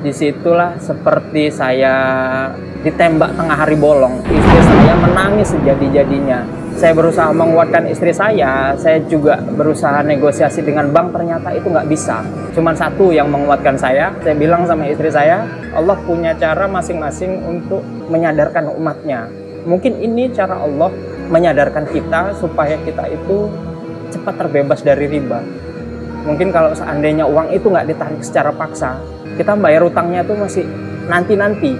Disitulah seperti saya ditembak tengah hari bolong. Istri saya menangis sejadi-jadinya. Saya berusaha menguatkan istri saya juga berusaha negosiasi dengan bank, ternyata itu nggak bisa. Cuman satu yang menguatkan saya bilang sama istri saya, Allah punya cara masing-masing untuk menyadarkan umatnya. Mungkin ini cara Allah menyadarkan kita supaya kita itu cepat terbebas dari riba. Mungkin kalau seandainya uang itu nggak ditarik secara paksa, kita bayar utangnya itu masih nanti-nanti.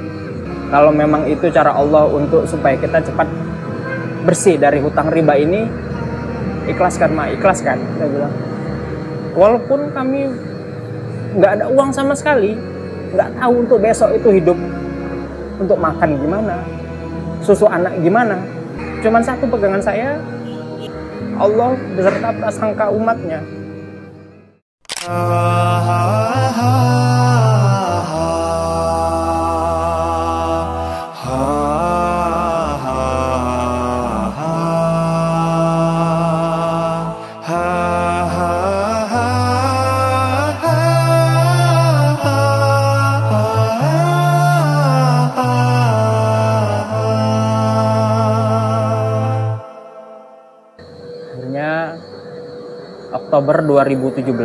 Kalau memang itu cara Allah untuk supaya kita cepat bersih dari hutang riba ini, ikhlaskan ma, ikhlaskan, saya bilang. Walaupun kami nggak ada uang sama sekali, nggak tahu untuk besok itu hidup untuk makan gimana, susu anak gimana. Cuman satu pegangan saya, Allah beserta prasangka umatnya. Oktober 2017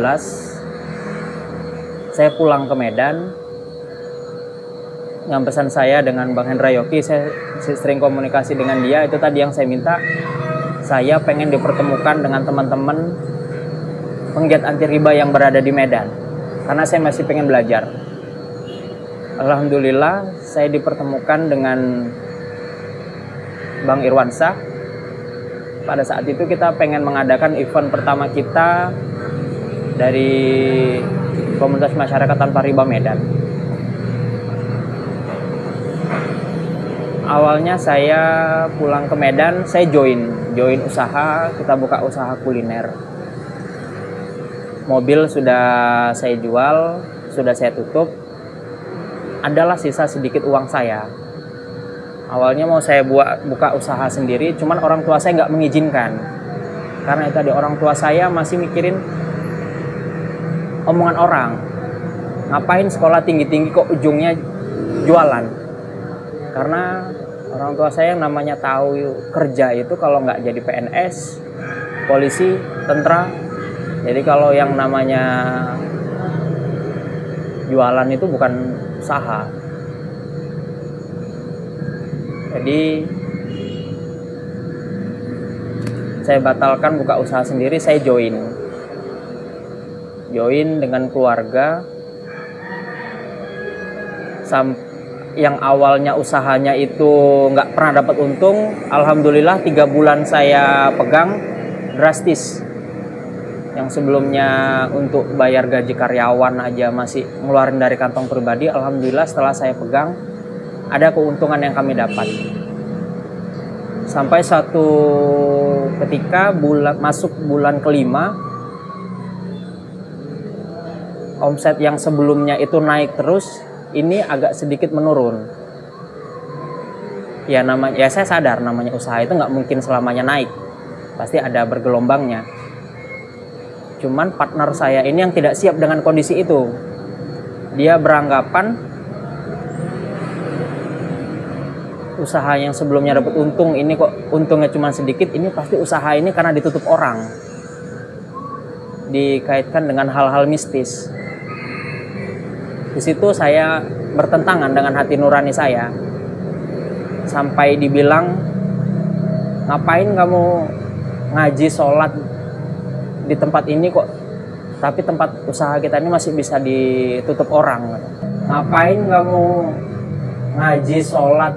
saya pulang ke Medan. Yang pesan saya dengan Bang Hendra Yoki, saya sering komunikasi dengan dia, itu tadi yang saya minta. Saya pengen dipertemukan dengan teman-teman penggiat anti riba yang berada di Medan, karena saya masih pengen belajar. Alhamdulillah saya dipertemukan dengan Bang Irwansyah. Pada saat itu kita pengen mengadakan event pertama kita dari komunitas masyarakat tanpa riba Medan. Awalnya saya pulang ke Medan, saya join usaha, kita buka usaha kuliner. Mobil sudah saya jual, sudah saya tutup. Adalah sisa sedikit uang saya. Awalnya mau saya buka usaha sendiri, cuman orang tua saya nggak mengizinkan. Karena itu tadi, orang tua saya masih mikirin omongan orang. Ngapain sekolah tinggi-tinggi kok ujungnya jualan? Karena orang tua saya yang namanya tahu kerja itu kalau nggak jadi PNS, polisi, tentara. Jadi kalau yang namanya jualan itu bukan usaha. Jadi saya batalkan buka usaha sendiri, saya join dengan keluarga. Yang awalnya usahanya itu nggak pernah dapat untung, alhamdulillah 3 bulan saya pegang drastis. Yang sebelumnya untuk bayar gaji karyawan aja masih ngeluarin dari kantong pribadi, alhamdulillah setelah saya pegang ada keuntungan yang kami dapat. Sampai satu ketika masuk bulan kelima, omset yang sebelumnya itu naik terus, ini agak sedikit menurun. Ya saya sadar namanya usaha itu nggak mungkin selamanya naik, pasti ada bergelombangnya. Cuman partner saya ini yang tidak siap dengan kondisi itu. Dia beranggapan usaha yang sebelumnya dapat untung, ini kok untungnya cuma sedikit, ini pasti usaha ini karena ditutup orang. Dikaitkan dengan hal-hal mistis. Di situ saya bertentangan dengan hati nurani saya. Sampai dibilang, ngapain kamu ngaji sholat di tempat ini kok, tapi tempat usaha kita ini masih bisa ditutup orang. Ngapain kamu ngaji sholat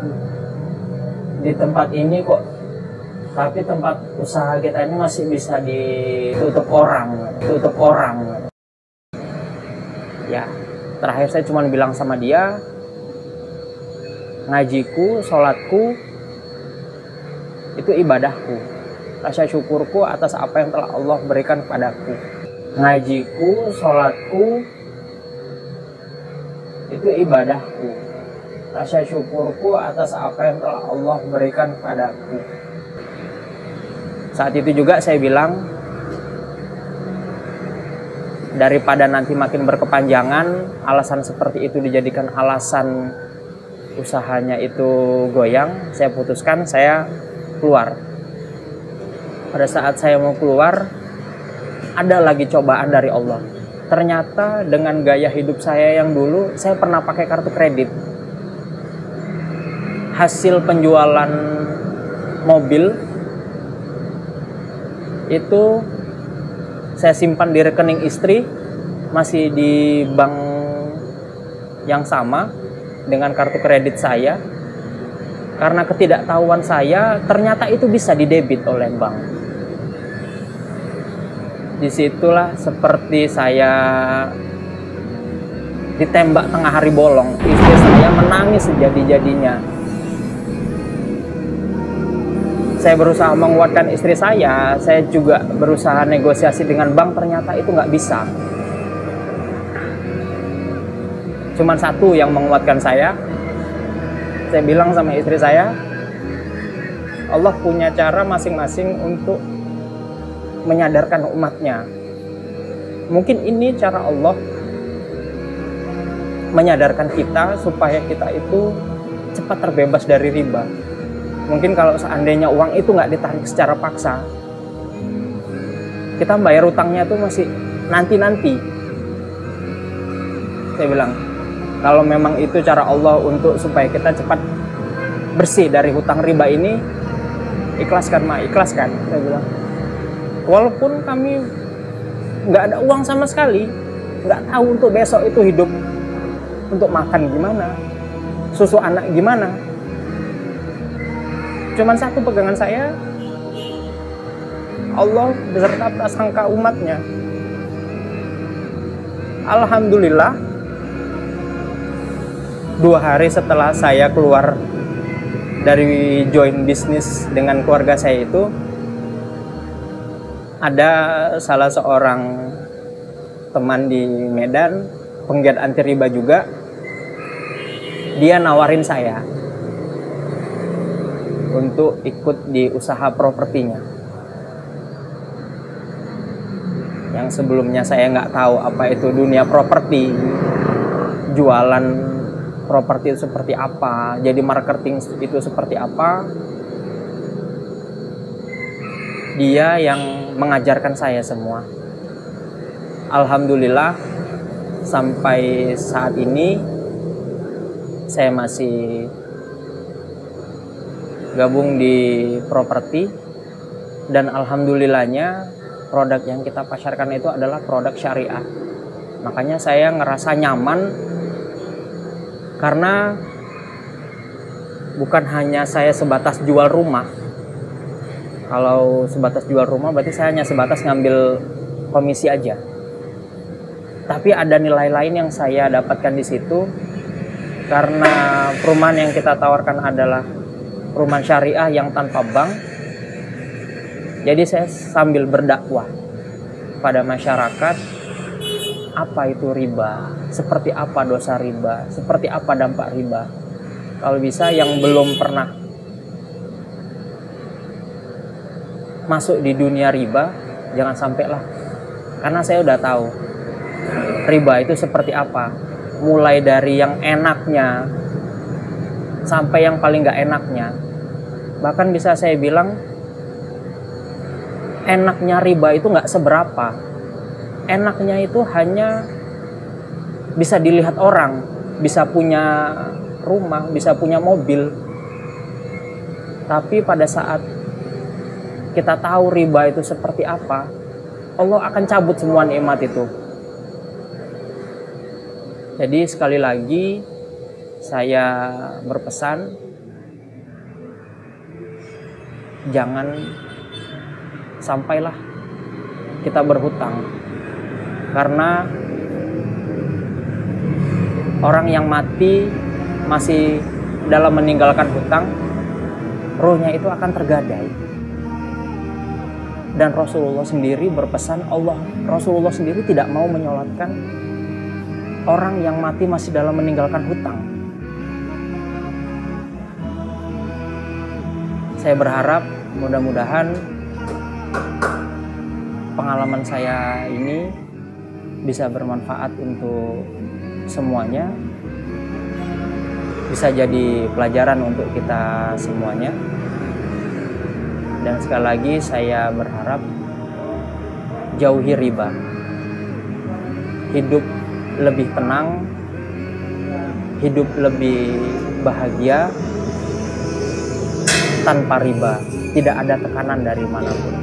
di tempat ini kok, tapi tempat usaha kita ini masih bisa ditutup orang. Ya, terakhir saya cuma bilang sama dia, ngajiku, sholatku itu ibadahku, rasa syukurku atas apa yang telah Allah berikan kepadaku. Ngajiku, sholatku itu ibadahku, rasa syukurku atas apa yang telah Allah berikan padaku. Saat itu juga saya bilang, daripada nanti makin berkepanjangan, alasan seperti itu dijadikan alasan usahanya itu goyang, saya putuskan saya keluar. Pada saat saya mau keluar, ada lagi cobaan dari Allah. Ternyata dengan gaya hidup saya yang dulu, saya pernah pakai kartu kredit. Hasil penjualan mobil itu saya simpan di rekening istri, masih di bank yang sama dengan kartu kredit saya. Karena ketidaktahuan saya, ternyata itu bisa didebit oleh bank. Disitulah seperti saya ditembak tengah hari bolong. Istri saya menangis sejadi-jadinya. Saya berusaha menguatkan istri saya juga berusaha negosiasi dengan bank, ternyata itu nggak bisa. Cuman satu yang menguatkan saya bilang sama istri saya, Allah punya cara masing-masing untuk menyadarkan umatnya. Mungkin ini cara Allah menyadarkan kita supaya kita itu cepat terbebas dari riba. Mungkin kalau seandainya uang itu nggak ditarik secara paksa, kita bayar utangnya tuh masih nanti-nanti. Saya bilang, kalau memang itu cara Allah untuk supaya kita cepat bersih dari hutang riba ini, ikhlaskan ma, ikhlaskan. Saya bilang, walaupun kami nggak ada uang sama sekali, nggak tahu untuk besok itu hidup untuk makan gimana, susu anak gimana. Cuman satu pegangan saya, Allah beserta prasangka umatnya. Alhamdulillah, 2 hari setelah saya keluar dari join bisnis dengan keluarga saya itu, ada salah seorang teman di Medan, penggiat anti riba juga, dia nawarin saya untuk ikut di usaha propertinya. Yang sebelumnya saya nggak tahu apa itu dunia properti, jualan properti itu seperti apa, jadi marketing itu seperti apa. Dia yang mengajarkan saya semua. Alhamdulillah, sampai saat ini saya masih gabung di properti, dan alhamdulillahnya produk yang kita pasarkan itu adalah produk syariah. Makanya saya ngerasa nyaman, karena bukan hanya saya sebatas jual rumah. Kalau sebatas jual rumah berarti saya hanya sebatas ngambil komisi aja. Tapi ada nilai lain yang saya dapatkan di situ, karena perumahan yang kita tawarkan adalah perumahan syariah yang tanpa bank. Jadi saya sambil berdakwah pada masyarakat, apa itu riba, seperti apa dosa riba, seperti apa dampak riba. Kalau bisa yang belum pernah masuk di dunia riba, jangan sampai lah. Karena saya udah tahu riba itu seperti apa, mulai dari yang enaknya sampai yang paling gak enaknya. Bahkan bisa saya bilang, enaknya riba itu gak seberapa. Enaknya itu hanya bisa dilihat orang, bisa punya rumah, bisa punya mobil. Tapi pada saat kita tahu riba itu seperti apa, Allah akan cabut semua nikmat itu. Jadi sekali lagi saya berpesan, jangan sampailah kita berhutang. Karena orang yang mati masih dalam meninggalkan hutang, rohnya itu akan tergadai. Dan Rasulullah sendiri berpesan, Rasulullah sendiri tidak mau menyolatkan orang yang mati masih dalam meninggalkan hutang. Saya berharap mudah-mudahan pengalaman saya ini bisa bermanfaat untuk semuanya, bisa jadi pelajaran untuk kita semuanya. Dan sekali lagi saya berharap jauhi riba, hidup lebih tenang, hidup lebih bahagia tanpa riba, tidak ada tekanan dari manapun.